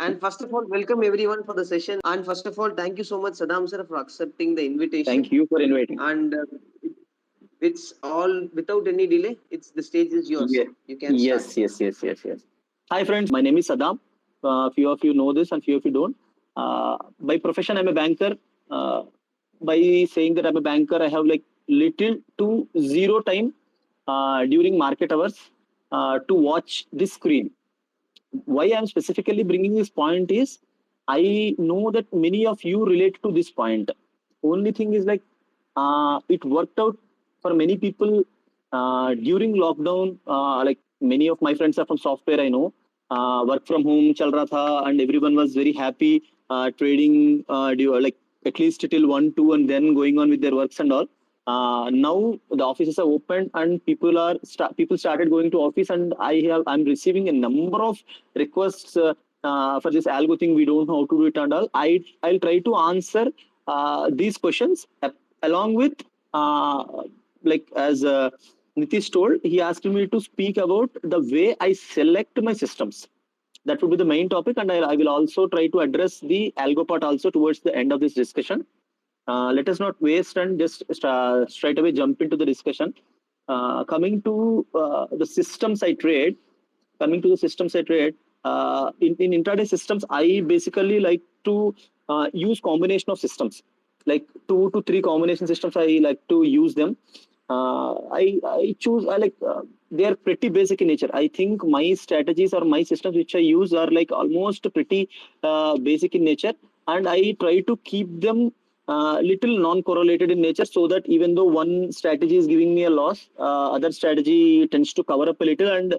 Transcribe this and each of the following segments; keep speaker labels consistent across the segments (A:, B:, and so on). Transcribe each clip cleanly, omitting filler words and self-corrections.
A: And first of all, welcome everyone for the session. And first of all, thank you so much, Saddam sir, for accepting the invitation.
B: Thank you for inviting.
A: And it's all without any delay. It's the stage is yours.
B: Yeah.
A: You can start.
B: Yes. Hi friends, my name is Saddam. Few of you know this and few of you don't. By profession, I'm a banker. By saying that I'm a banker, I have like little to zero time during market hours to watch this screen. Why I'm specifically bringing this point is I know that many of you relate to this point. Only thing is like it worked out for many people during lockdown. Like many of my friends are from software. I know work from home chal raha tha, and everyone was very happy trading. Like at least till 1, 2, and then going on with their works and all. Now the offices are opened and people started going to office, and I'm receiving a number of requests for this algo thing. We don't know how to do it and all. I'll try to answer these questions along with like as Nitish told, he asked me to speak about the way I select my systems. That would be the main topic, and I will also try to address the algo part also towards the end of this discussion. Let us not waste and just straight away jump into the discussion. Coming to the systems I trade, in intraday systems, I basically like to use combination of systems, like 2 to 3 combination systems. I like to use them. I choose. They are pretty basic in nature. I think my strategies or my systems which I use are like almost pretty basic in nature, and I try to keep them little non-correlated in nature, so that even though one strategy is giving me a loss, other strategy tends to cover up a little and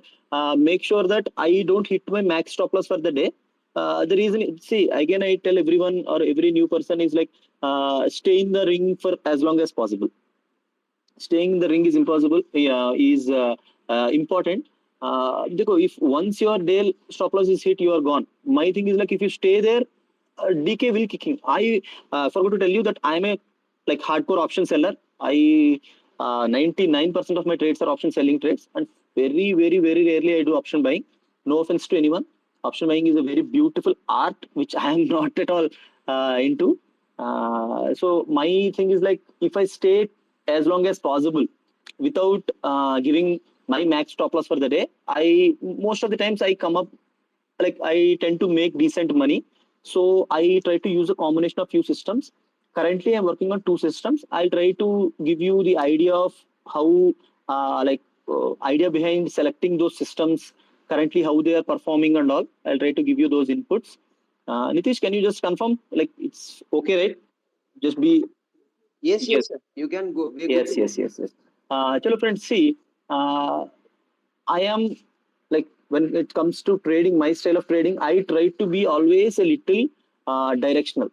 B: make sure that I don't hit my max stop loss for the day. The reason, see, again, I tell everyone or every new person is like stay in the ring for as long as possible. Staying in the ring is impossible. Is important. If once your day stop loss is hit, you are gone. My thing is like if you stay there, DK will kicking. I forgot to tell you that I'm a like hardcore option seller. I 99% of my trades are option selling trades, and very rarely I do option buying. No offense to anyone. Option buying is a very beautiful art which I am not at all into. So my thing is like if I stay as long as possible without giving my max stop loss for the day, I most of the times I come up like I tend to make decent money. So I try to use a combination of few systems. Currently, I'm working on 2 systems. I'll try to give you the idea of how, idea behind selecting those systems, currently how they are performing and all. I'll try to give you those inputs. Nitish, can you just confirm? Like it's okay, right? Just be.
A: Yes, sir. You can go.
B: Yes. Chalo friends, see, I am like when it comes to trading, my style of trading, I try to be always a little directional.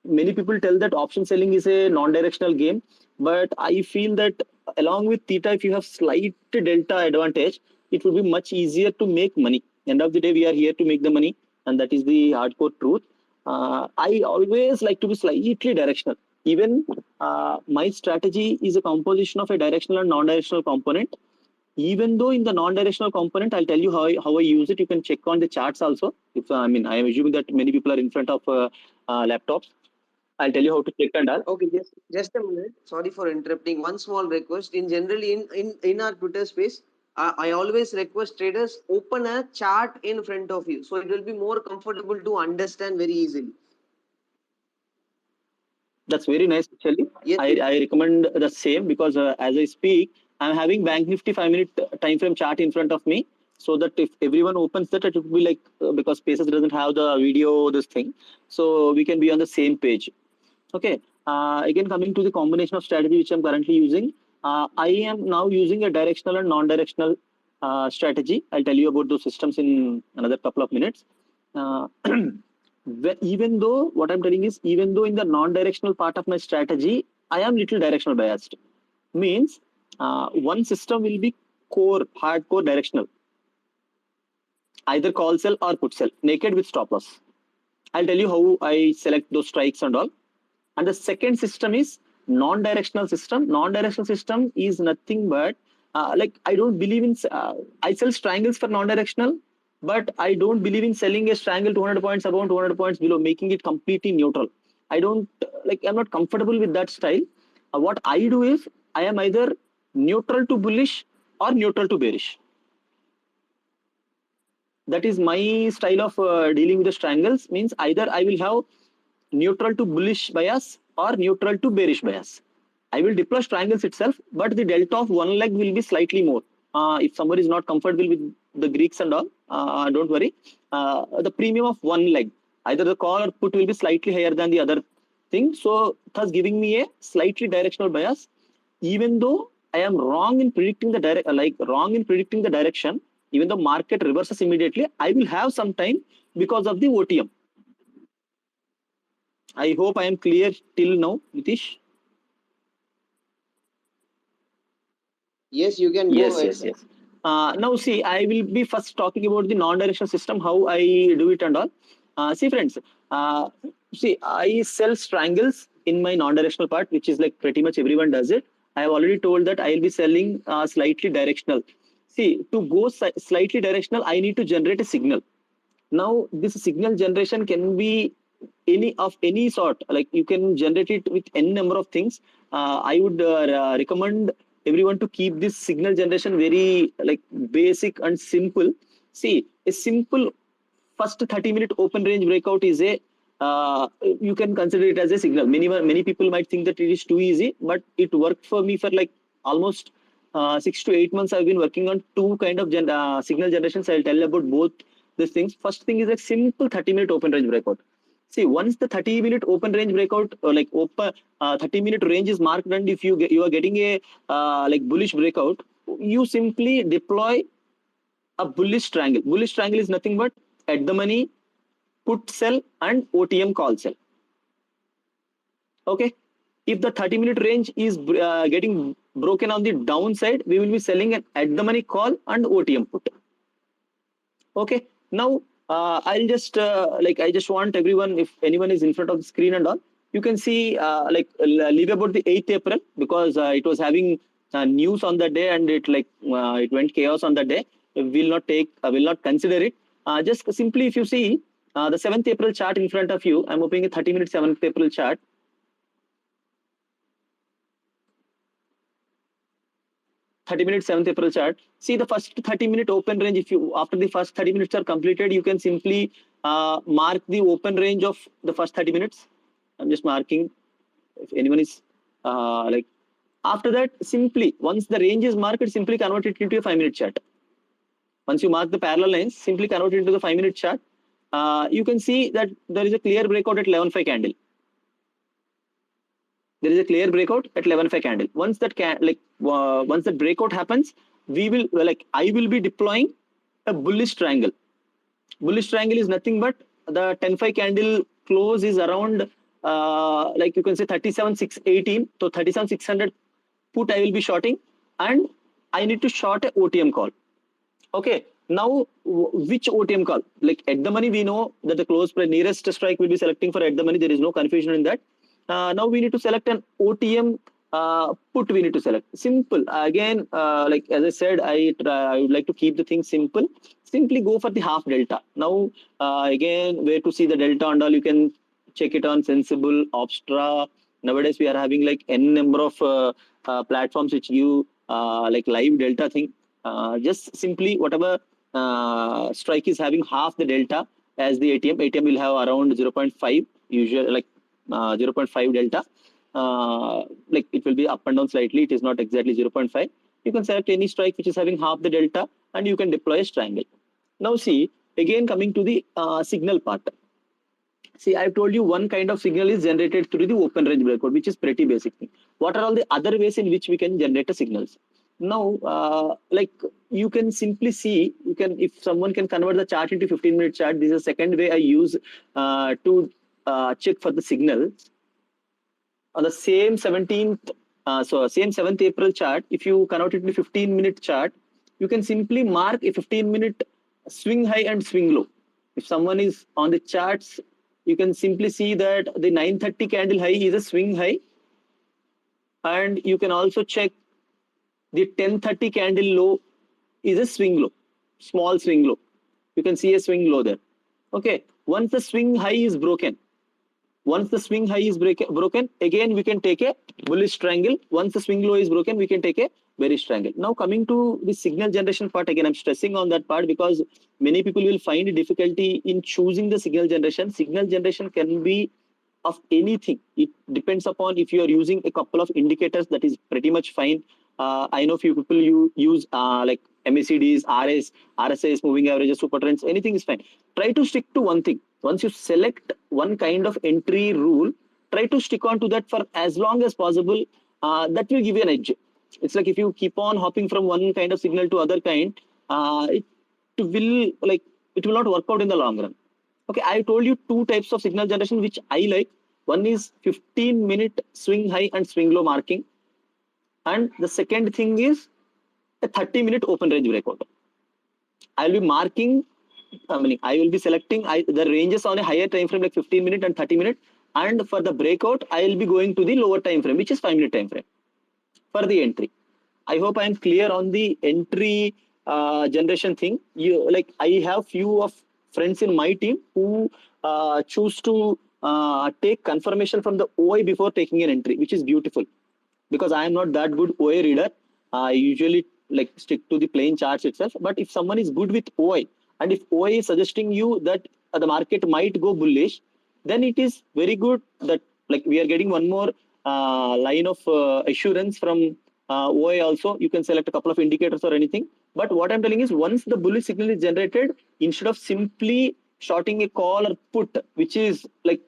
B: Many people tell that option selling is a non-directional game, but I feel that along with theta, if you have slight delta advantage, it will be much easier to make money. End of the day, we are here to make the money, and that is the hardcore truth. I always like to be slightly directional. Even my strategy is a composition of a directional and non-directional component. Even though in the non-directional component, I'll tell you how I use it. You can check on the charts also. If I am assuming that many people are in front of laptops. I'll tell you how to check and all.
A: Okay, just a minute. Sorry for interrupting. One small request. In generally in our Twitter space, I always request traders open a chart in front of you, so it will be more comfortable to understand very easily.
B: That's very nice actually.
A: Yes.
B: I recommend the same because as I speak, I'm having Bank Nifty 5-minute time frame chart in front of me, so that if everyone opens that, it will be like because Spaces doesn't have the video, this thing, so we can be on the same page. Okay. Again, coming to the combination of strategy which I'm currently using, I am now using a directional and non-directional strategy. I'll tell you about those systems in another couple of minutes. Even though what I'm telling is, even though in the non-directional part of my strategy, I am little directional biased. Means one system will be hardcore directional. Either call sell or put sell, naked with stop loss. I'll tell you how I select those strikes and all. And the second system is non-directional system. Non-directional system is nothing but like I don't believe in. I sell triangles for non-directional, but I don't believe in selling a strangle 200 points above, 200 points below, making it completely neutral. I don't I'm not comfortable with that style. What I do is I am either neutral to bullish or neutral to bearish. That is my style of dealing with the strangles. Means either I will have neutral to bullish bias or neutral to bearish bias. I will deploy strangles itself, but the delta of one leg will be slightly more. If someone is not comfortable with the Greeks and all, don't worry. The premium of one leg, either the call or put, will be slightly higher than the other thing. So thus giving me a slightly directional bias, even though I am wrong in predicting the direction. Even though market reverses immediately, I will have some time because of the OTM. I hope I am clear till now, Nitish.
A: Yes, you can go
B: Yes,
A: ahead.
B: yes, yes. Now, see, I will be first talking about the non-directional system, how I do it and all. See, friends, see, I sell strangles in my non-directional part, which is like pretty much everyone does it. I have already told that I will be selling slightly directional. See, to go slightly directional, I need to generate a signal. Now this signal generation can be any sort, like you can generate it with any number of things. I would recommend everyone to keep this signal generation very like basic and simple. See, a simple first 30-minute open range breakout is a you can consider it as a signal. Many people might think that it is too easy, but it worked for me for like almost 6 to 8 months. I've been working on two kind of signal generations. I'll tell about both these things. First thing is a simple 30-minute open range breakout. See, once the 30-minute open range breakout or like open 30-minute range is marked, and if you are getting a like bullish breakout, you simply deploy a bullish triangle. Bullish triangle is nothing but at the money, put sell, and OTM call sell. Okay. If the 30-minute range is getting broken on the downside, we will be selling an at the money call and OTM put. Okay. Now, I'll just I just want everyone, if anyone is in front of the screen and all, you can see leave about the 8th April, because it was having news on that day, and it went chaos on that day. Will not consider it. Just simply, if you see the 7th April chart in front of you, I'm opening a 30-minute 7th April chart. 30-minute 7th April chart. See the first 30-minute open range. If you, after the first 30 minutes are completed, you can simply mark the open range of the first 30 minutes. I'm just marking. If anyone is after that, simply once the range is marked, simply convert it into a 5-minute chart. Once you mark the parallel lines, simply convert it into the 5-minute chart. You can see that there is a clear breakout at 11.5 candle. There is a clear breakout at 11.5 candle. Once that once that breakout happens, we will I will be deploying a bullish triangle. Bullish triangle is nothing but the 10.5 candle close is around you can say 37,618. So 37,600 put I will be shorting, and I need to short a OTM call. Okay. Now, which OTM call? Like at the money, we know that the close price nearest strike will be selecting for at the money. There is no confusion in that. Now we need to select an OTM put. We need to select simple again. As I said, I would like to keep the thing simple. Simply go for the half delta. Now again, where to see the delta and all, you can check it on Sensible, Opstra. Nowadays we are having like n number of platforms which give live delta thing. Just simply whatever strike is having half the delta as the ATM. ATM will have around 0.5 usually 0.5 delta. It will be up and down slightly. It is not exactly 0.5. You can select any strike which is having half the delta, and you can deploy a triangle. Now see, again coming to the signal part. See, I've told you one kind of signal is generated through the open range breakout, which is pretty basic thing. What are all the other ways in which we can generate a signals? Now, you can simply see, if someone can convert the chart into 15-minute chart, this is the second way I use to check for the signal. On the same 17th, same 7th April chart, if you convert it to 15-minute chart, you can simply mark a 15-minute swing high and swing low. If someone is on the charts, you can simply see that the 930 candle high is a swing high, and you can also check the 1030 candle low is a swing low, small swing low. You can see a swing low there. Okay, once the swing high is broken, broken, again we can take a bullish triangle. Once the swing low is broken, we can take a bearish triangle. Now coming to the signal generation part, again I'm stressing on that part because many people will find difficulty in choosing the signal generation. Signal generation can be of anything. It depends upon if you are using a couple of indicators, that is pretty much fine. I know few people use like MACDs, RSIs, moving averages, super trends, anything is fine. Try to stick to one thing. Once you select one kind of entry rule, try to stick on to that for as long as possible. That will give you an edge. It's like if you keep on hopping from one kind of signal to other kind, it will like it will not work out in the long run. Okay, I told you two types of signal generation which I like. One is 15-minute swing high and swing low marking, and the second thing is a 30-minute open range breakout. I will be marking, I will be selecting the ranges on a higher time frame like 15-minute and 30-minute, and for the breakout, I will be going to the lower time frame, which is 5-minute time frame for the entry. I hope I am clear on the entry generation thing. I have few of friends in my team who choose to take confirmation from the OI before taking an entry, which is beautiful. Because I am not that good OI reader, I usually like stick to the plain charts itself. But if someone is good with OI, and if OI is suggesting you that the market might go bullish, then it is very good that like we are getting one more line of assurance from OI also. You can select a couple of indicators or anything. But what I'm telling is, once the bullish signal is generated, instead of simply shorting a call or put, which is like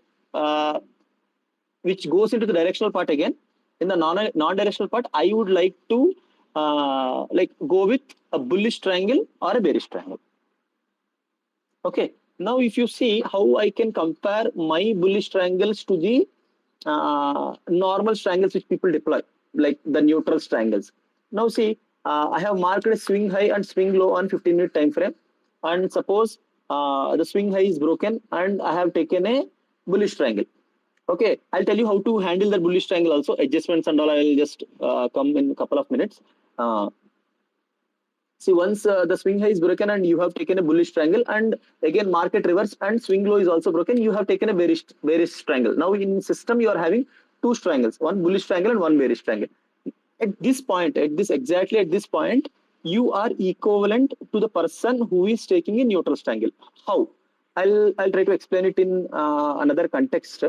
B: which goes into the directional part again, in the non-directional part, I would like to like go with a bullish triangle or a bearish triangle. Okay. Now, if you see how I can compare my bullish triangles to the normal triangles which people deploy, like the neutral triangles. Now, see, I have marked a swing high and swing low on 15-minute time frame, and suppose the swing high is broken, and I have taken a bullish triangle. Okay, I'll tell you how to handle the bullish triangle also. Adjustments and all, I will just come in a couple of minutes. See, once the swing high is broken and you have taken a bullish triangle, and again market reverse and swing low is also broken, you have taken a bearish triangle. Now in system you are having two triangles, one bullish triangle and one bearish triangle. At this point, exactly at this point, you are equivalent to the person who is taking a neutral triangle. How? I'll try to explain it in another context.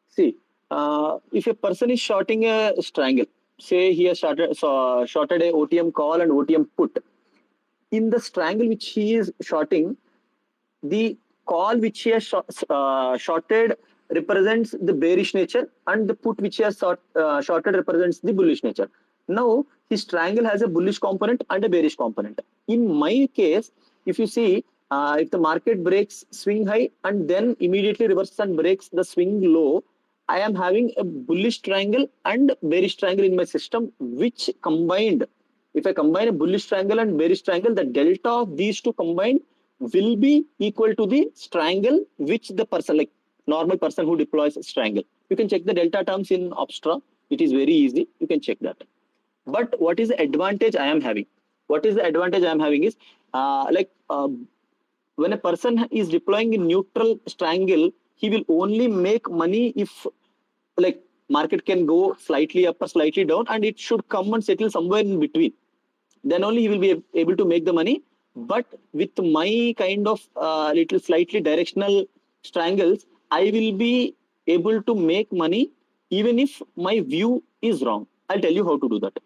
B: See, if a person is shorting a triangle, say he has shorted a OTM call and OTM put. In the triangle which he is shorting, the call which he has shorted represents the bearish nature, and the put which he has shorted represents the bullish nature. Now, his triangle has a bullish component and a bearish component. In my case, if you see, if the market breaks swing high and then immediately reverses and breaks the swing low, I am having a bullish triangle and bearish triangle in my system, which combined, if I combine a bullish triangle and bearish triangle, the delta of these two combined will be equal to the triangle which the person, like normal person who deploys a triangle. You can check the delta terms in Obstra. It is very easy. You can check that. But what is the advantage I am having? What is the advantage I am having is when a person is deploying a neutral triangle, he will only make money if like market can go slightly up or slightly down, and it should come and settle somewhere in between. Then only he will be able to make the money. But with my kind of little slightly directional triangles, I will be able to make money even if my view is wrong. I'll tell you how to do that.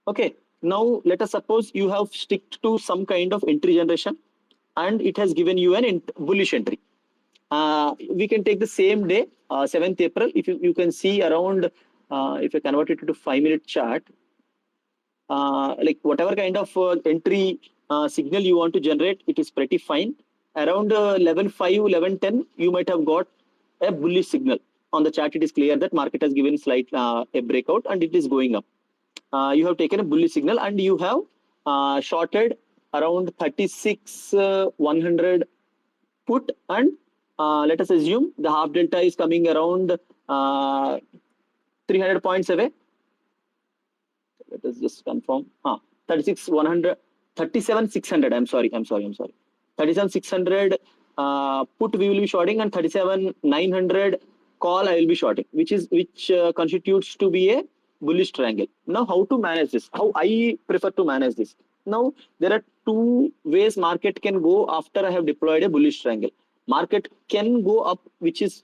B: Okay. Now, let us suppose you have sticked to some kind of entry generation, and it has given you an bullish entry. We can take the same day, 7th April. If you can see around, if I convert it to 5-minute chart, like whatever kind of entry signal you want to generate, it is pretty fine. Around 11:05, 11:10, you might have got a bullish signal. On the chart, it is clear that market has given slight a breakout and it is going up. You have taken a bullish signal and you have shorted around 36,100 put, and let us assume the half delta is coming around 300 points away. Let us just confirm. 37,600. I'm sorry. 37,600 put we will be shorting, and 37,900 call I will be shorting, which constitutes to be a bullish triangle. Now, how to manage this? How I prefer to manage this? Now, there are two ways market can go after I have deployed a bullish triangle. Market can go up, which is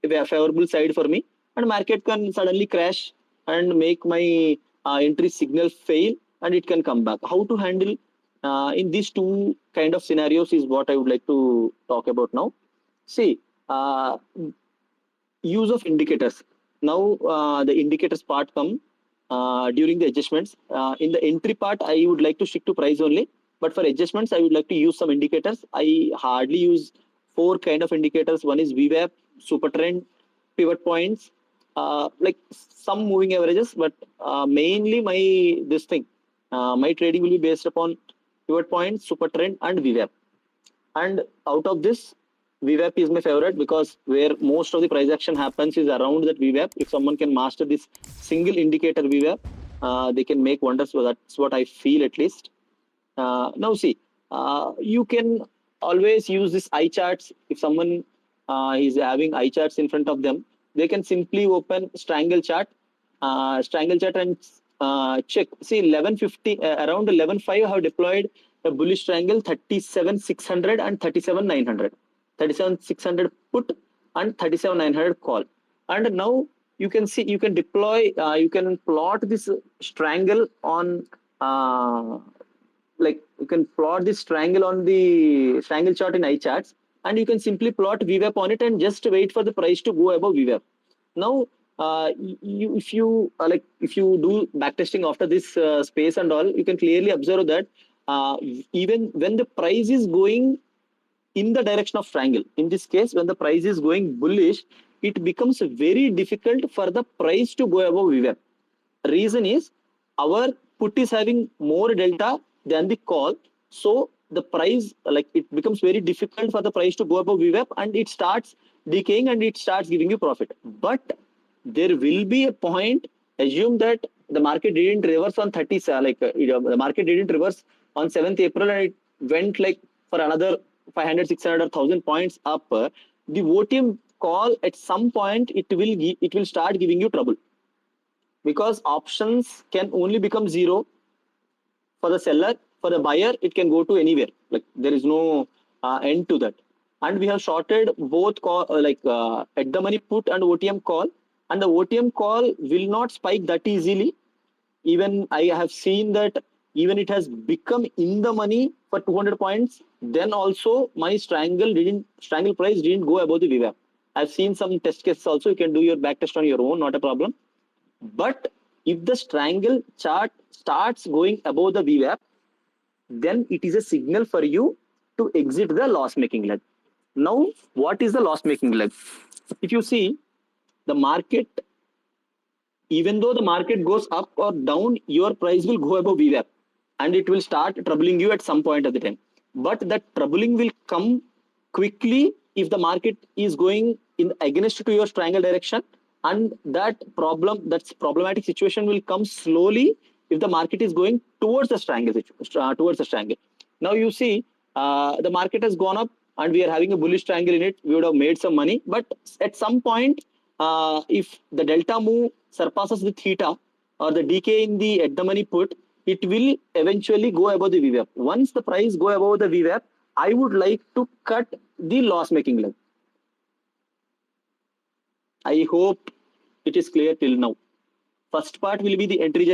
B: a favorable side for me, and market can suddenly crash and make my entry signal fail, and it can come back. How to handle in these two kind of scenarios is what I would like to talk about now. See, use of indicators. Now, the indicators part come during the adjustments. In the entry part, I would like to stick to price only. But for adjustments, I would like to use some indicators. I hardly use four kind of indicators. One is VWAP, super trend, pivot points, like some moving averages. But mainly my trading will be based upon pivot points, super trend, and VWAP. And out of this, VWAP is my favorite because where most of the price action happens is around that VWAP. If someone can master this single indicator VWAP, they can make wonders. So that's what I feel at least. Now see, you can always use this eye charts. If someone is having eye charts in front of them, they can simply open strangle chart and check. See, 1150 around 11.5 have deployed a bullish triangle, 37,600 and 37,900. 37,600 put and 37,900 call. And now you can see, you can deploy, you can plot this triangle on like you can plot this triangle on the triangle chart in iCharts, and you can simply plot VWAP on it and just wait for the price to go above VWAP. Now, if you do backtesting after this space and all, you can clearly observe that even when the price is going in the direction of triangle, in this case, when the price is going bullish, it becomes very difficult for the price to go above VWAP. Reason is our put is having more delta than the call, so the price, like, it becomes very difficult for the price to go above VWAP, and it starts decaying and it starts giving you profit. But there will be a point, assume that the market didn't reverse on 30, the market didn't reverse on 7th April and it went like for another 500, 600 or 1000 points up. The OTM call at some point it will start giving you trouble, because options can only become zero for the seller. For the buyer, it can go to anywhere. Like, there is no end to that. And we have shorted both at the money put and OTM call, and the OTM call will not spike that easily. Even I have seen that even it has become in the money for 200 points, then also my strangle price didn't go above the VWAP. I've seen some test cases also. You can do your back test on your own, not a problem. But if the strangle chart starts going above the VWAP, then it is a signal for you to exit the loss making leg. Now, what is the loss making leg? If you see the market, even though the market goes up or down, your price will go above VWAP and it will start troubling you at some point of the time. But that troubling will come quickly if the market is going in against to your triangle direction, and that's problematic situation will come slowly if the market is going towards the triangle. Now you see the market has gone up and we are having a bullish triangle in it. We would have made some money, but at some point, if the delta move surpasses the theta or the decay in the at the money put, it will eventually go above the VWAP. Once the price go above the VWAP, I would like to cut the loss making leg. I hope it is clear till now. First part will be the entry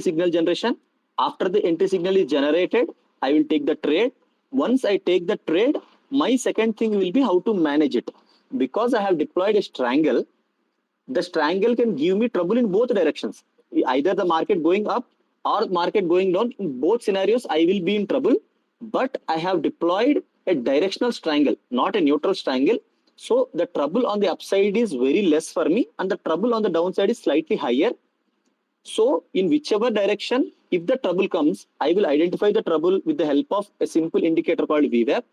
B: signal generation. After the entry signal is generated, I will take the trade. Once I take the trade, my second thing will be how to manage it. Because I have deployed a strangle, the strangle can give me trouble in both directions. Either the market going up or market going down. In both scenarios, I will be in trouble. But I have deployed a directional strangle, not a neutral strangle. So the trouble on the upside is very less for me, and the trouble on the downside is slightly higher. So in whichever direction, if the trouble comes, I will identify the trouble with the help of a simple indicator called VWAP.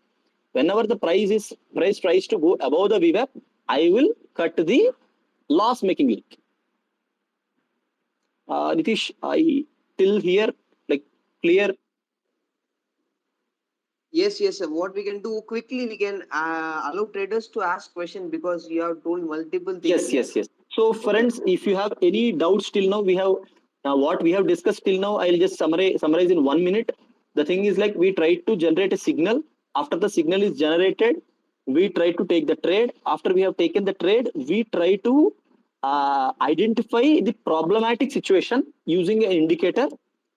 B: Whenever the price tries to go above the VWAP, I will cut the loss making link. Nitish, I till here, like, clear.
A: Yes. What we can do quickly, we can allow traders to ask question because you have told multiple things here.
B: Yes. So,
A: Okay.
B: friends, if you have any doubts till now, we have what we have discussed till now. I'll just summarize in 1 minute. The thing is like we try to generate a signal. After the signal is generated, we try to take the trade. After we have taken the trade, we try to identify the problematic situation using an indicator.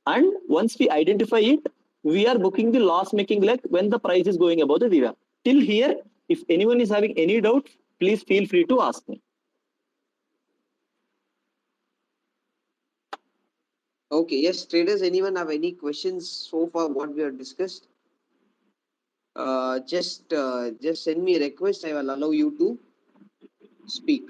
B: And once we identify it, we are booking the loss making leg when the price is going above the VWAP. Till here, if anyone is having any doubt, please feel free to ask me.
A: Okay. Yes, traders. Anyone have any questions so far? What we have discussed? Just send me a request. I will allow you to speak.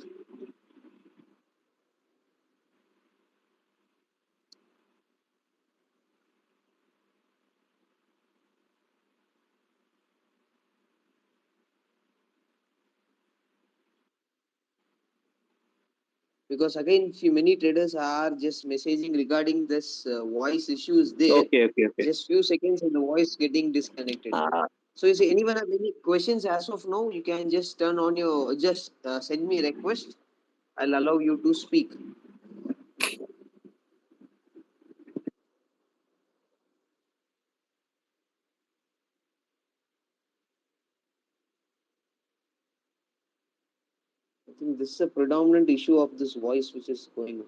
A: Because again, few many traders are just messaging regarding this voice issues there.
B: Okay.
A: Just few seconds and the voice getting disconnected.
B: Uh,
A: So you see, anyone have any questions as of now? You can just turn on your just send me a request. I'll allow you to speak. I think this is a predominant issue of this voice which is going on.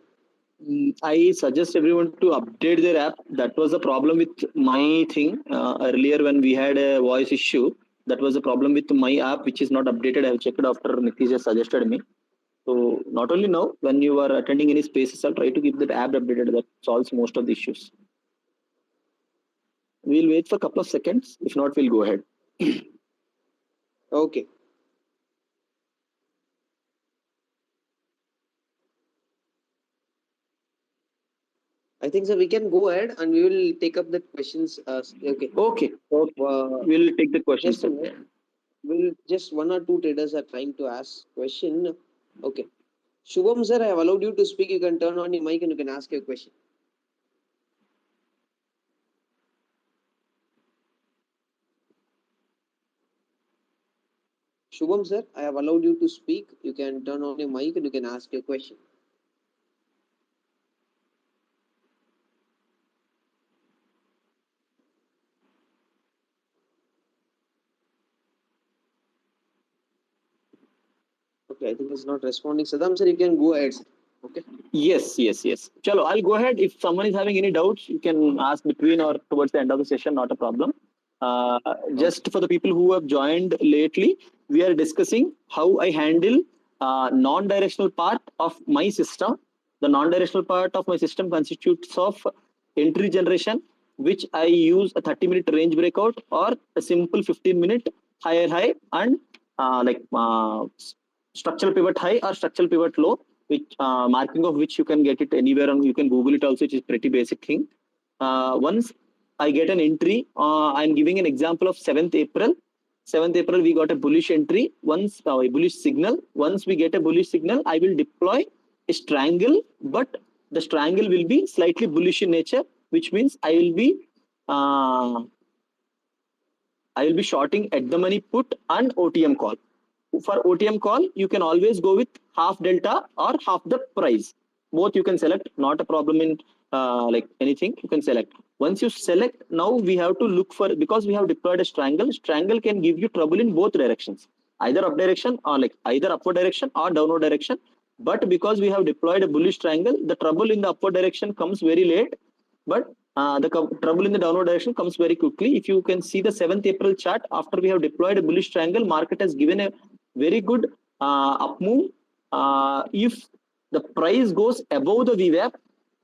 B: I suggest everyone to update their app. That was a problem with my thing earlier when we had a voice issue. That was a problem with my app, which is not updated. I have checked after Nitish has suggested me. So not only now, when you are attending any spaces, I'll try to keep that app updated. That solves most of the issues. We'll wait for a couple of seconds. If not, we'll go ahead.
A: Okay. I think so. We can go ahead and we will take up the questions. Okay.
B: Okay. We'll take the questions.
A: Just a minute. Will just one or two traders are trying to ask question. Okay. Shubham sir, I have allowed you to speak. You can turn on your mic and you can ask your question. Shubham sir, I have allowed you to speak. You can turn on your mic and you can ask your question. Okay, I think he's not responding. Saddam sir, you can go ahead. Sir. Okay.
B: Yes. Chalo, I'll go ahead. If someone is having any doubts, you can ask between or towards the end of the session, not a problem. Just for the people who have joined lately, we are discussing how I handle non-directional part of my system. The non-directional part of my system constitutes of entry generation, which I use a 30-minute range breakout or a simple 15-minute higher high and structural pivot high or structural pivot low, which marking of which you can get it anywhere and you can Google it also, which is pretty basic thing. Once I get an entry, I'm giving an example of 7th April. 7th April, we got a bullish entry. Once a bullish signal. Once we get a bullish signal, I will deploy a strangle, but the strangle will be slightly bullish in nature, which means uh, I will be shorting at the money put and OTM call. For OTM call, you can always go with half delta or half the price. Both you can select, not a problem in like anything, you can select. Once you select, now we have to look for, because we have deployed a strangle, strangle can give you trouble in both directions, either up direction or like either upward direction or downward direction. But because we have deployed a bullish triangle, the trouble in the upward direction comes very late, but the trouble in the downward direction comes very quickly. If you can see the 7th April chart, after we have deployed a bullish triangle, market has given a very good up move. If the price goes above the VWAP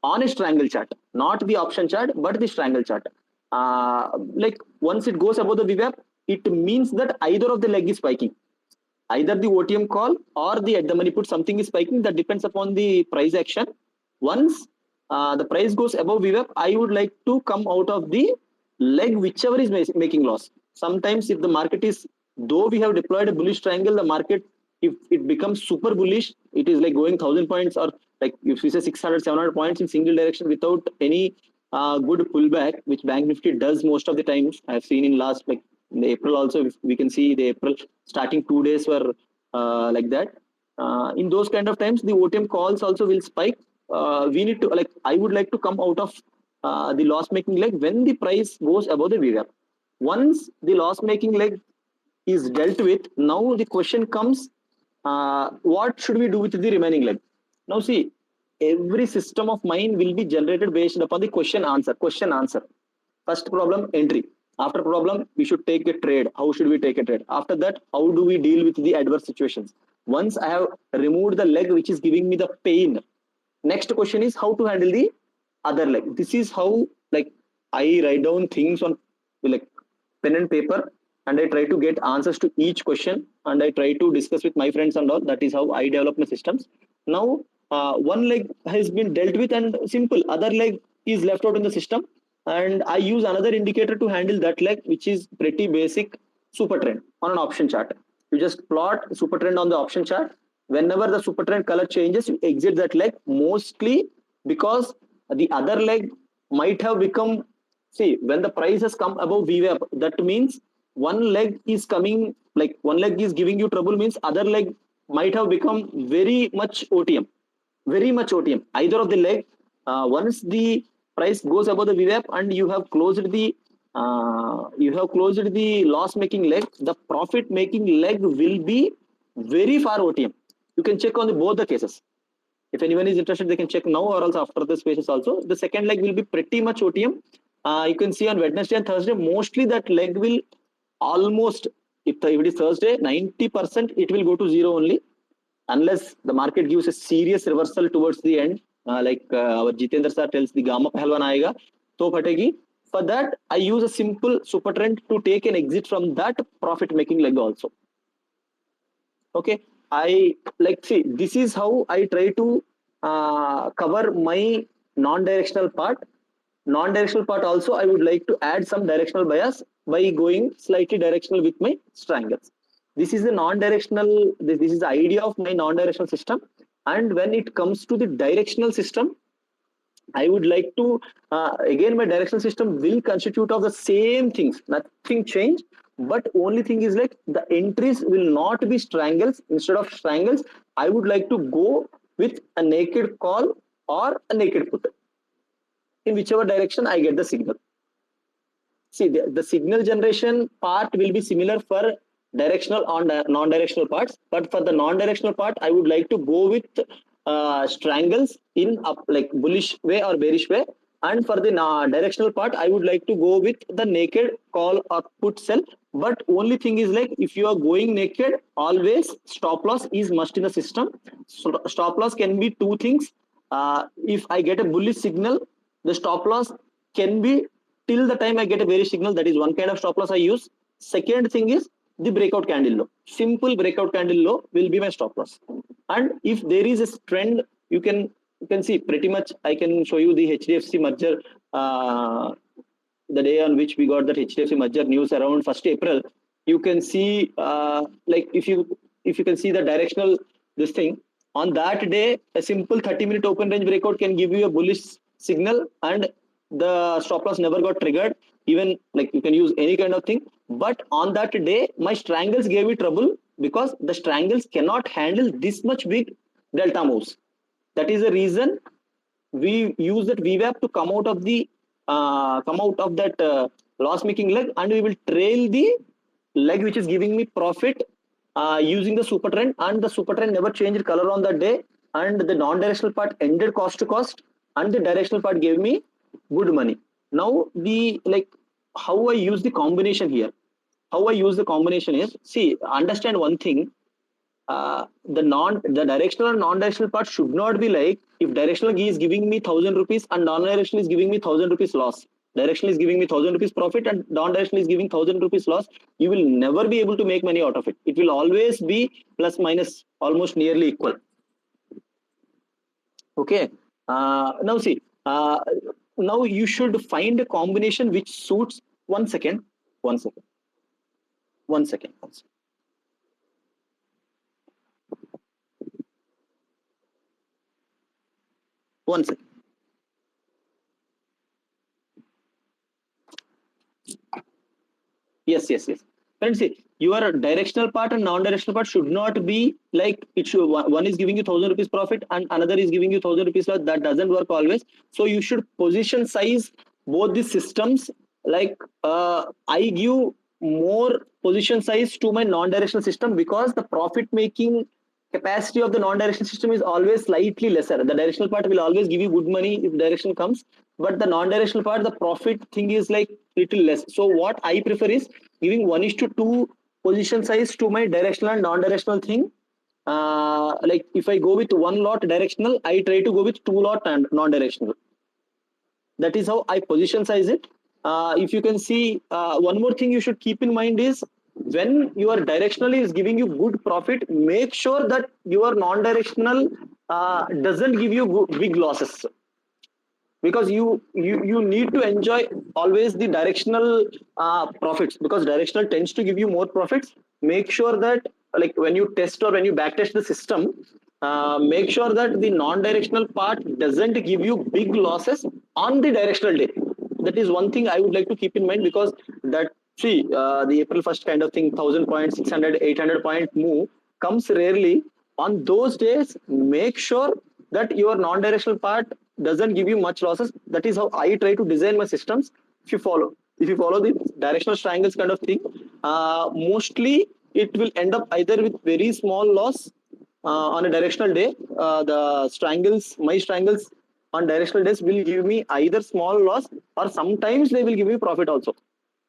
B: on a triangle chart, not the option chart, but the triangle chart. Like once it goes above the VWAP, it means that either of the leg is spiking. Either the OTM call or the at the money put, something is spiking. That depends upon the price action. Once the price goes above VWAP, I would like to come out of the leg whichever is making loss. Sometimes if the market is, though we have deployed a bullish triangle, the market, if it becomes super bullish, it is like going 1000 points or like if you say 600, 700 points in single direction without any good pullback, which Bank Nifty does most of the times. I have seen in last like In the April also, we can see the April starting 2 days were like that. In those kind of times, the OTM calls also will spike. We need to like I would like to come out of the loss making leg when the price goes above the VWAP. Once the loss making leg is dealt with, now the question comes, what should we do with the remaining leg? Now see, every system of mine will be generated based upon the question answer. First problem, entry. After problem, we should take a trade. How should we take a trade? After that, how do we deal with the adverse situations? Once I have removed the leg which is giving me the pain, next question is how to handle the other leg. This is how like I write down things on like pen and paper, and I try to get answers to each question, and I try to discuss with my friends and all. That is how I develop my systems. Now one leg has been dealt with and simple, other leg is left out in the system, and I use another indicator to handle that leg, which is pretty basic, super trend on an option chart. You just plot super trend on the option chart. Whenever the super trend color changes, you exit that leg, mostly because the other leg might have become, see, when the price has come above VWAP, that means one leg is coming, like one leg is giving you trouble, means other leg might have become very much OTM, very much OTM. Either of the leg, once the price goes above the VWAP and you have closed the loss making leg, the profit making leg will be very far OTM. You can check on both the cases. If anyone is interested, they can check now or else after the spaces also. The second leg will be pretty much OTM. You can see on Wednesday and Thursday, mostly that leg will almost, if it is Thursday, 90% it will go to zero only, unless the market gives a serious reversal towards the end, our Jitendra sir tells the gamma pehlwan aayega, to phategi. For that, I use a simple super trend to take an exit from that profit making leg also. Okay, I like see, this is how I try to cover my non-directional part. Non-directional part also, I would like to add some directional bias by going slightly directional with my strangles. This is the non-directional, this is the idea of my non-directional system. And when it comes to the directional system, I would like to, again, my directional system will constitute of the same things, nothing change, but only thing is like the entries will not be strangles. Instead of strangles, I would like to go with a naked call or a naked put, in whichever direction I get the signal. See, the signal generation part will be similar for directional on non-directional parts, but for the non-directional part, I would like to go with strangles in up like bullish way or bearish way, and for the directional part, I would like to go with the naked call or put sell. But only thing is like if you are going naked, always stop loss is must in the system. So stop loss can be two things. If I get a bullish signal, the stop loss can be till the time I get a bearish signal. That is one kind of stop loss I use. Second thing is the breakout candle low. Simple breakout candle low will be my stop loss. And if there is a trend, you can see pretty much. I can show you the HDFC merger. The day on which we got that HDFC merger news around 1st April, you can see like if you can see the directional this thing on that day, a simple 30-minute open range breakout can give you a bullish signal, and the stop loss never got triggered. Even like you can use any kind of thing, but on that day my strangles gave me trouble because the strangles cannot handle this much big delta moves. That is the reason we use that VWAP to come out of the that loss making leg, and we will trail the leg which is giving me profit using the super trend, and the super trend never changed color on that day, and the non-directional part ended cost to cost, and the directional part gave me good money. Now the like how I use the combination here, how I use the combination is, see, understand one thing, the directional and non-directional part should not be like if directional is giving me 1,000 rupees and non-directional is giving me 1,000 rupees loss. Directional is giving me 1,000 rupees profit and non-directional is giving 1,000 rupees loss. You will never be able to make money out of it. It will always be plus minus almost nearly equal. Okay. Now see. Now you should find a combination which suits. One second. One second. One second. One second. One second. Yes, yes, yes. Friends, see, your directional part and non-directional part should not be like it should. One is giving you 1,000 rupees profit and another is giving you 1,000 rupees loss. That doesn't work always. So you should position size both the systems. Like I give more position size to my non-directional system because the profit making capacity of the non-directional system is always slightly lesser. The directional part will always give you good money if direction comes, but the non-directional part, the profit thing is like little less. So what I prefer is giving 1:2 position size to my directional and non-directional thing. Like if I go with one lot directional, I try to go with two lot and non-directional. That is how I position size it. If you can see, one more thing you should keep in mind is when your directional is giving you good profit, make sure that your non-directional doesn't give you big losses, because you need to enjoy always the directional profits, because directional tends to give you more profits. Make sure that like when you test or when you backtest the system, make sure that the non-directional part doesn't give you big losses on the directional day. That is one thing I would like to keep in mind, because that, see, the April 1st kind of thing, 1,000 points, 600, 800 point move comes rarely. On those days, make sure that your non-directional part doesn't give you much losses. That is how I try to design my systems. If you follow the directional triangles kind of thing, mostly it will end up either with very small loss on a directional day. My triangles on directional days will give me either small loss, or sometimes they will give me profit also.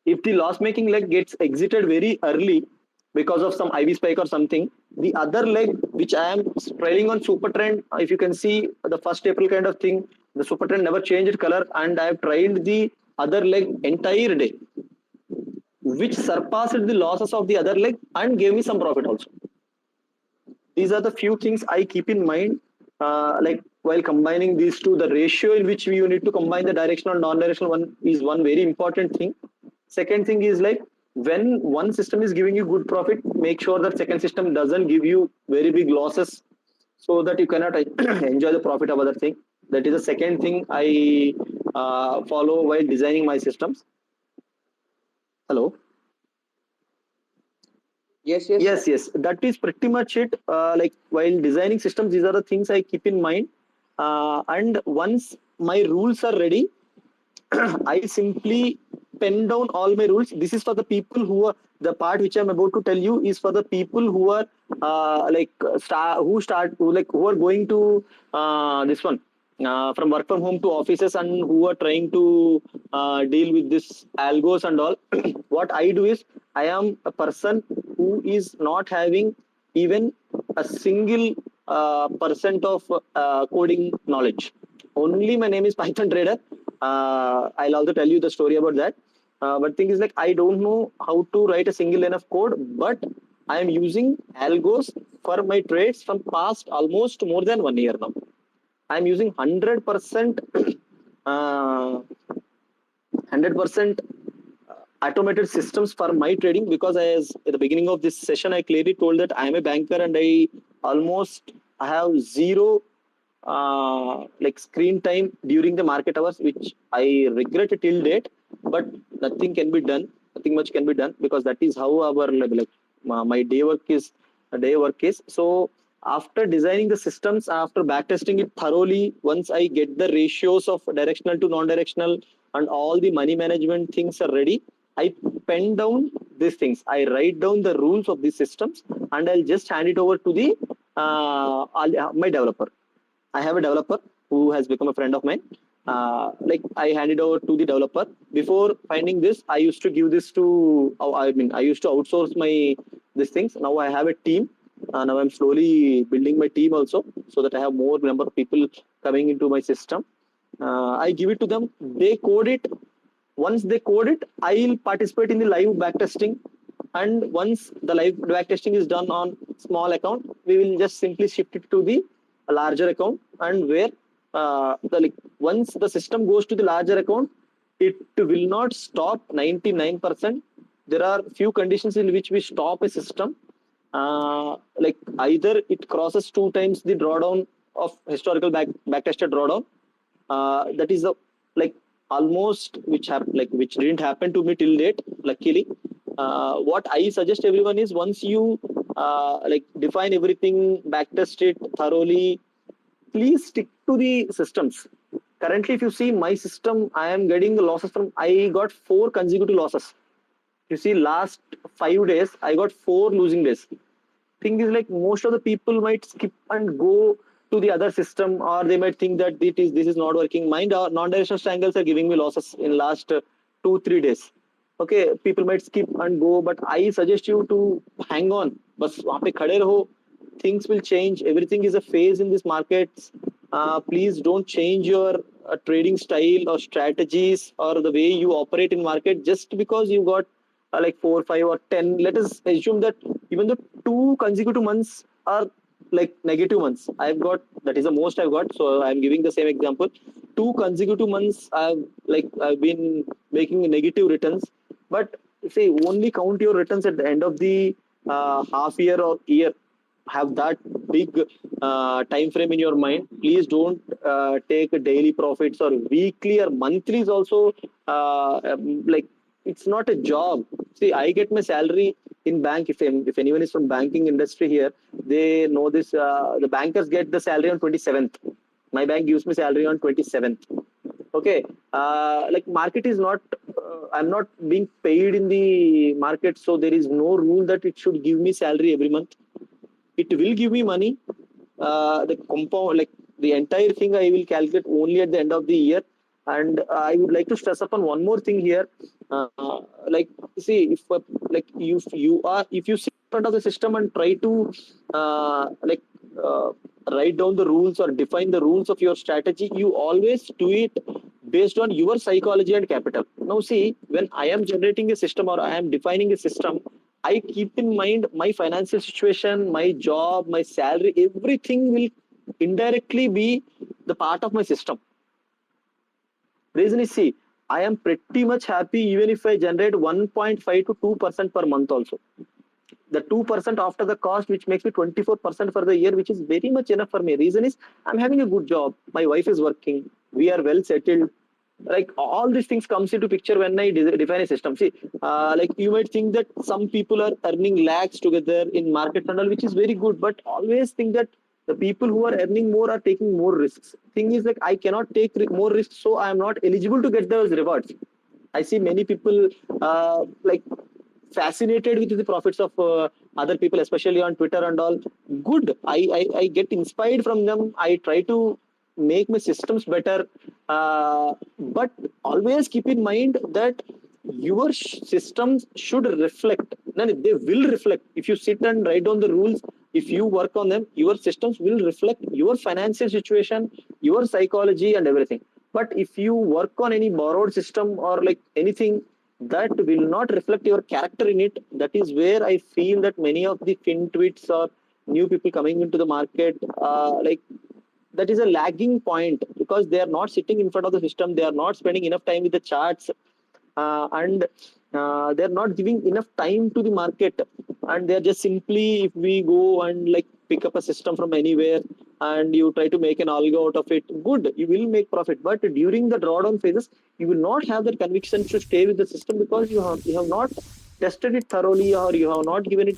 B: If the loss making leg gets exited very early because of some IV spike or something, the other leg which I am trailing on super trend, if you can see the 1st April kind of thing, the super trend never changed color, and I have trailed the other leg entire day, which surpassed the losses of the other leg and gave me some profit also. These are the few things I keep in mind, like while combining these two. The ratio in which you need to combine the directional and non-directional one is one very important thing. Second thing is like when one system is giving you good profit, make sure that second system doesn't give you very big losses, so that you cannot enjoy the profit of other thing. That is the second thing I follow while designing my systems. Hello.
A: Yes, yes.
B: Yes, yes, that is pretty much it. Like while designing systems, these are the things I keep in mind. And once my rules are ready, I simply pen down all my rules. This is for the people who are, the part which I'm about to tell you is for the people who are who are going to this one, from work from home to offices, and who are trying to deal with this algos and all. What I do is I am a person who is not having even a single percent of coding knowledge. Only my name is Python Trader. I'll also tell you the story about that. But thing is like I don't know how to write a single line of code, but I am using algos for my trades from past almost more than 1 year now. I'm using 100% 100% automated systems for my trading, because as at the beginning of this session I clearly told that I am a banker and I have zero like screen time during the market hours, which I regret till date, but nothing can be done. Nothing much can be done, because that is how our like my day work is. So after designing the systems, after backtesting it thoroughly, once I get the ratios of directional to non-directional and all the money management things are ready, I pen down these things. I write down the rules of these systems and I'll just hand it over to the my developer. I have a developer who has become a friend of mine. Like I handed over to the developer. Before finding this, I used to give this to. I used to outsource my these things. Now I have a team. Now I'm slowly building my team also, so that I have more number of people coming into my system. I give it to them. They code it. Once they code it, I'll participate in the live backtesting. And once the live backtesting is done on small account, we will just simply shift it to the larger account. And where once the system goes to the larger account, it will not stop 99%. There are few conditions in which we stop a system. Like either it crosses 2 times the drawdown of historical backtested drawdown. That is the like almost which didn't happen to me till date, luckily. What I suggest everyone is, once you like define everything, backtest it thoroughly, please stick to the systems. Currently, if you see my system, I am getting the losses from, I got 4 consecutive losses. You see, last 5 days, I got 4 losing days. Thing is, like, most of the people might skip and go to the other system, or they might think that this is not working. Mind, non-directional triangles are giving me losses in last 2-3 days. Okay, people might skip and go, but I suggest you to hang on. बस वहाँ पे खड़े रहो. Things will change. Everything is a phase in this market. Please don't change your trading style or strategies or the way you operate in market just because you got like 4, 5, or 10. Let us assume that even the 2 consecutive months are like negative months. I've got, that is the most I've got. So I'm giving the same example. 2 consecutive months I've been making negative returns. But say, only count your returns at the end of the half year or year. Have that big time frame in your mind. Please don't take daily profits or weekly or monthly is also like, it's not a job. See, I get my salary in bank. If anyone is from banking industry here, they know this. The bankers get the salary on 27th. My bank gives me salary on 27th. Okay, like, market is not. I'm not being paid in the market, so there is no rule that it should give me salary every month. It will give me money. The compound, like, the entire thing, I will calculate only at the end of the year. And I would like to stress upon one more thing here. Like, see, if you sit in front of the system and try to like write down the rules or define the rules of your strategy, you always do it based on your psychology and capital. Now, see, when I am generating a system or I am defining a system, I keep in mind my financial situation, my job, my salary, everything will indirectly be the part of my system. Reason is, see, I am pretty much happy even if I generate 1.5 to 2% per month also. The 2% after the cost, which makes me 24% for the year, which is very much enough for me. Reason is, I'm having a good job. My wife is working. We are well settled. Like, all these things comes into picture when I define a system. See, like, you might think that some people are earning lakhs together in market and all, which is very good. But always think that the people who are earning more are taking more risks. Thing is, like, I cannot take more risks, so I am not eligible to get those rewards. I see many people like fascinated with the profits of other people, especially on Twitter and all. Good. I get inspired from them. I try to make my systems better. But always keep in mind that your systems should reflect. No, they will reflect. If you sit and write down the rules, if you work on them, your systems will reflect your financial situation, your psychology, and everything. But if you work on any borrowed system or like anything, that will not reflect your character in it. That is where I feel that many of the fin tweets or new people coming into the market, like, that is a lagging point because they are not sitting in front of the system. They are not spending enough time with the charts, and they're not giving enough time to the market. And they're just simply, if we go and like pick up a system from anywhere and you try to make an algo out of it, good, you will make profit. But during the drawdown phases, you will not have that conviction to stay with the system because you have not tested it thoroughly, or you have not given it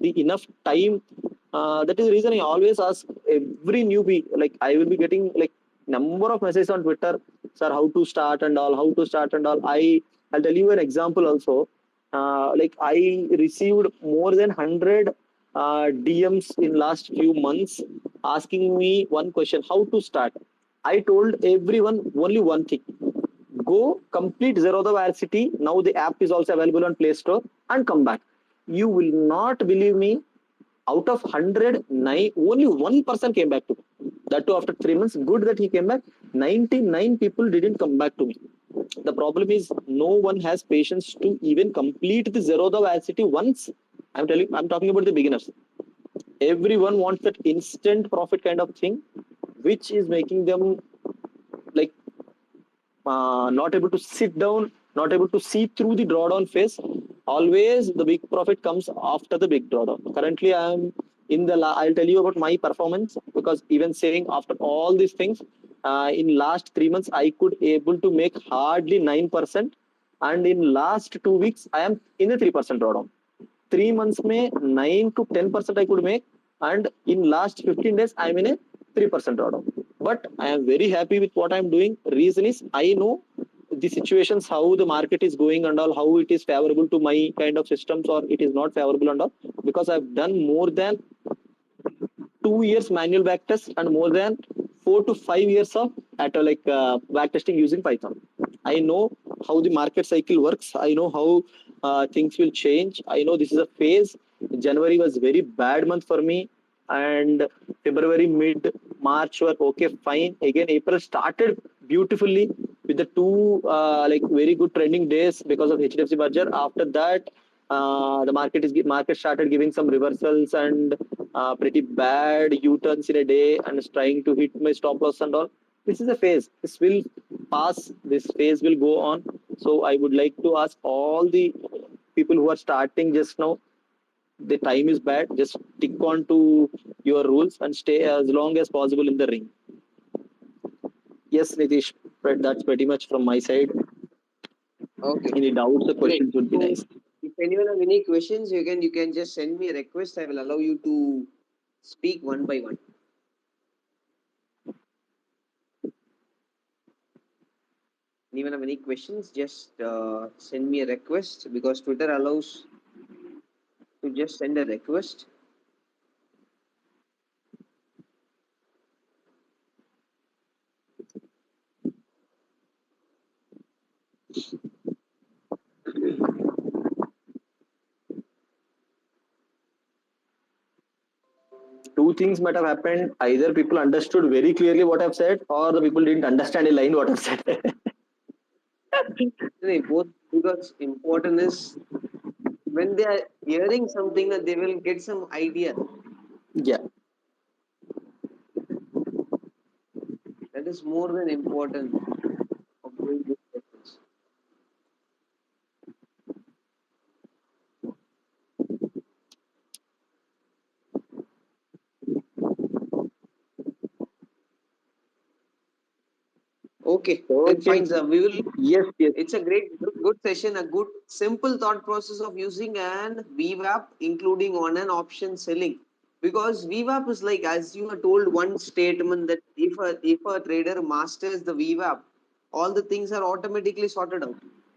B: the enough time. That is the reason I always ask every newbie. Like, I will be getting like number of messages on Twitter, sir, how to start and all, how to start and all. I'll tell you an example also. Like, I received more than 100 DMs in last few months asking me one question: how to start. I told everyone only one thing: go complete Zerodha Varsity. Now the app is also available on Play Store, and come back. You will not believe me. Out of 100, only one person came back to me. That too after 3 months. Good that he came back. 99 people didn't come back to me. The problem is no one has patience to even complete the Zerodha Varsity once. I'm talking about the beginners. Everyone wants that instant profit kind of thing, which is making them like not able to sit down, not able to see through the drawdown phase. Always the big profit comes after the big drawdown. Currently, I am in the. I'll tell you about my performance, because even saying after all these things, in last 3 months, I could able to make hardly 9%. and in last 2 weeks I am in a 3% drawdown. 3 months में 9 to 10% I could make, and in last 15 days I'm in a 3% drawdown. But I am very happy with what I'm doing. Reason is I know the situations, how the market is going and all, how it is favorable to my kind of systems or it is not favorable and all, because I've done more than 2 years manual backtest and more than 4 to 5 years of backtesting using Python. I know how the market cycle works. I know how things will change. I know this is a phase. January was very bad month for me, and February, mid March were okay, fine. Again, April started beautifully with the two very good trending days because of HDFC merger. After that, the market started giving some reversals and pretty bad U-turns in a day, and is trying to hit my stop loss and all. This is a phase. This will pass. This phase will go on. So I would like to ask all the people who are starting just now, the time is bad. Just stick on to your rules and stay as long as possible in the ring. Yes, Nitish, that's pretty much from my side.
A: Okay.
B: Any doubts or
A: Great.
B: questions would be
A: So,
B: nice.
A: if anyone have any questions, you can just send me a request. I will allow you to speak one by one. Anyone have any questions? Just send me a request, because Twitter allows to just send a request.
B: Two things might have happened. Either people understood very clearly what I've said, or the people didn't understand a line what I've said.
A: Both, because important is when they are hearing something that they will get some idea.
B: Yeah.
A: That is more than important of doing this sessions. Okay, then
B: Okay.
A: fine, sir. We will.
B: Yes, yes.
A: It's a good session, a good simple thought process of using an VWAP, including on an option selling. Because VWAP is like, as you are told, one statement that if a trader masters the VWAP, all the things are automatically sorted out.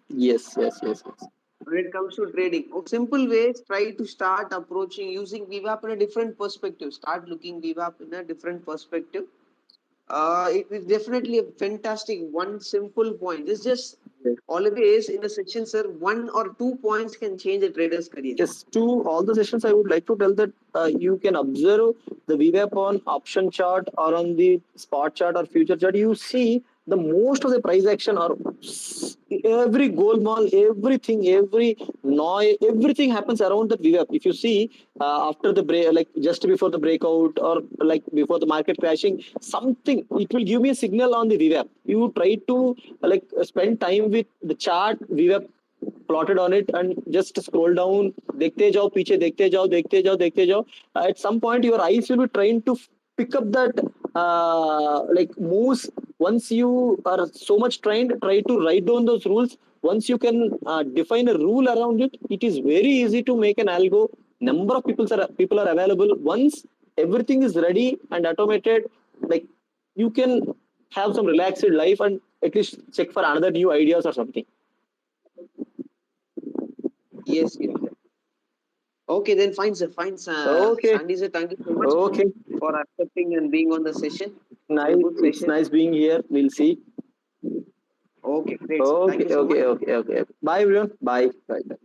B: Yes, yes, yes, yes.
A: When it comes to trading, simple ways, try to start approaching using VWAP in a different perspective. Start looking VWAP in a different perspective. It is definitely a fantastic one simple point. It's just
B: Yes.
A: always in a section, sir, 1 or 2 points can change a trader's career.
B: Yes, to all the sessions, I would like to tell that you can observe the VWAP on option chart or on the spot chart or future chart. You see the most of the price action or every gold mall, everything, every noise, everything happens around that VWAP. If you see after the break, like just before the breakout or like before the market crashing, something, it will give me a signal on the VWAP. You try to spend time with the chart VWAP plotted on it and just scroll down, देखते जाओ पीछे, देखते जाओ. At some point your eyes will be trained to pick up that moves. Once you are so much trained, try to write down those rules. Once you can define a rule around it, it is very easy to make an algo. Number of people are available. Once everything is ready and automated, like you can have some relaxed life and at least check for another new ideas or something.
A: Yes, yes. Okay, then fine, sir. Fine, sir.
B: Okay.
A: Sandy, sir, thank you so much
B: Okay.
A: for accepting and being on the session.
B: Nice.
A: A good
B: It's
A: session.
B: nice being here. We'll see.
A: Okay, great, sir. Thank
B: Okay.
A: you so much.
B: Okay. Bye, everyone. Bye. Bye.